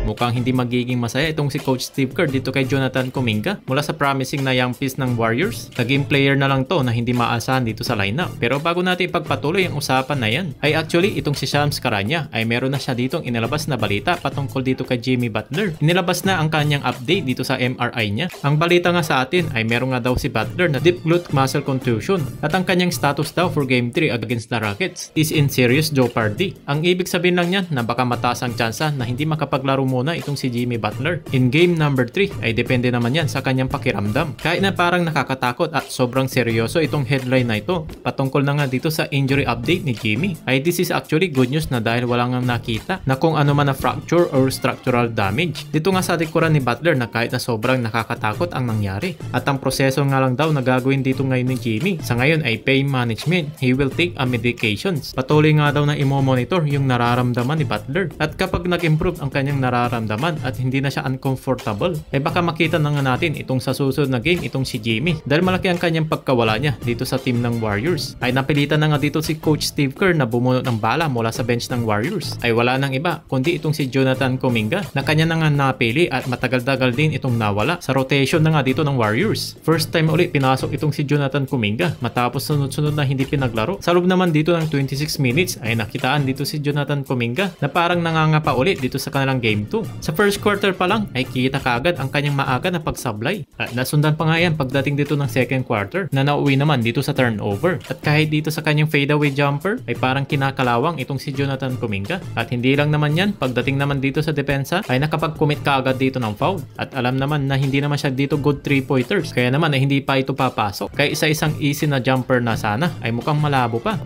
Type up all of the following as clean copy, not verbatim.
Mukhang hindi magiging masaya itong si Coach Steve Kerr dito kay Jonathan Kuminga mula sa promising na young piece ng Warriors. Naging player na lang to na hindi maasahan dito sa lineup. Pero bago natin ipagpatuloy ang usapan na yan, ay actually itong si Shams Charania ay meron na siya ditong inilabas na balita patungkol dito kay Jimmy Butler. Inilabas na ang kanyang update dito sa MRI niya. Ang balita nga sa atin ay meron nga daw si Butler na deep glute muscle contusion at ang kanyang status daw for Game 3 against the Rockets is in serious jeopardy. Ang ibig sabihin lang niyan na baka mataas ang tsansa na hindi makapaglaro muna itong si Jimmy Butler. In game number 3 ay depende naman yan sa kanyang pakiramdam. Kahit na parang nakakatakot at sobrang seryoso itong headline na ito patungkol na nga dito sa injury update ni Jimmy, ay this is actually good news na dahil wala nga nakita na kung ano man na fracture or structural damage. Dito nga sa likuran ni Butler na kahit na sobrang nakakatakot ang nangyari. At ang proseso nga lang daw na gagawin dito ngayon ni Jimmy sa ngayon ay pain management. He will take a medications. Patuloy nga daw na imo-monitor yung nararamdaman ni Butler. At kapag nag-improve ang kanyang nararamdaman at hindi na siya uncomfortable, ay baka makita na nga natin itong sa susunod na game itong si Jimmy. Dahil malaki ang kanyang pagkawala niya dito sa team ng Warriors. Ay napilitan na nga dito si Coach Steve Kerr na bumunot ng bala mula sa bench ng Warriors. Ay wala nang iba kundi itong si Jonathan Kuminga na kanya na nga napili at matagal-tagal din itong nawala sa rotation na nga dito ng Warriors. First time ulit pinasok itong si Jonathan Kuminga matapos sunod-sunod na hindi pinaglaro. Sa loob naman dito ng 26 minutes ay nakitaan dito si Jonathan Kuminga na parang nangangapa ulit dito sa kanilang game 2. Sa first quarter pa lang ay kita kaagad ang kanyang maaga na pagsablay. At nasundan pa nga yan pagdating dito ng second quarter na nauwi naman dito sa turnover. At kahit dito sa kanyang fadeaway jumper ay parang kinakalawang itong si Jonathan Kuminga. At hindi lang naman yan, pagdating naman dito sa depensa ay nakapag-commit kaagad dito ng foul. At alam naman na hindi naman siya dito good 3-pointers. Kaya naman ay hindi pa ito papasok. Kaya isa-isang easy na jumper na sana ay mukhang malabo pa.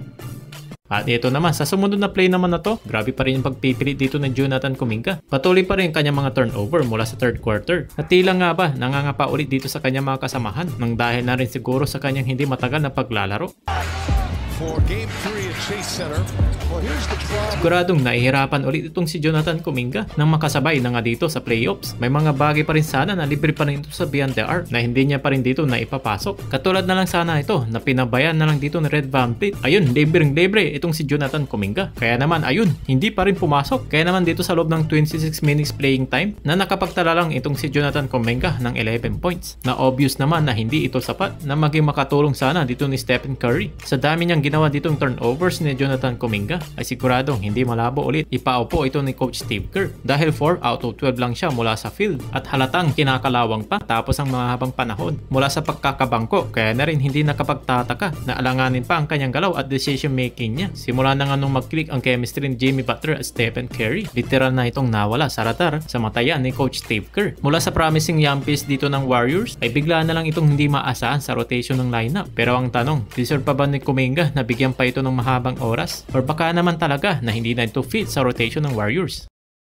At ito naman, sa sumunod na play naman na to, grabe pa rin yung pagpipilit dito ng Jonathan Kuminga. Patuloy pa rin kanyang mga turnover mula sa third quarter. At tila nga ba, nangangapa ulit dito sa kanyang mga kasamahan nang dahil na rin siguro sa kanyang hindi matagal na paglalaro. For Game 3 at Chase Center. Well, here's the problem. Siguradong nahihirapan ulit itong si Jonathan Kuminga nang makasabay na nga dito sa playoffs. May mga bagay pa rin sana na libre pa rin ito sa Beyond the Arc na hindi niya pa rin dito na ipapasok. Katulad na lang sana ito na pinabayan na lang dito ni Red VanVleet. Ayun, libreng-libre itong si Jonathan Kuminga. Kaya naman ayun, hindi pa rin pumasok. Kaya naman dito sa loob ng 26 minutes playing time na nakapagtala lang itong si Jonathan Kuminga ng 11 points. Na obvious naman na hindi ito sapat na maging makatulong sana dito ni Stephen Curry. Sa dami niyang ginawa ditong turnovers ni Jonathan Kuminga ay siguradong hindi malabo ulit ipaupo ito ni Coach Steve Kerr dahil 4 out of 12 lang siya mula sa field at halatang kinakalawang pa tapos ang mahabang panahon mula sa pagkakabangko, kaya na rin hindi nakapagtataka na alanganin pa ang kanyang galaw at decision making niya. Simula na nga nung mag-click ang chemistry ni Jimmy Butler at Stephen Curry, literal na itong nawala sa radar sa matayan ni Coach Steve Kerr. Mula sa promising young piece dito ng Warriors ay bigla na lang itong hindi maasahan sa rotation ng lineup. Pero ang tanong, deserve pa ba ni Kuminga na bigyan pa ito ng mahabang oras? Or baka naman talaga na hindi na ito fit sa rotation ng Warriors?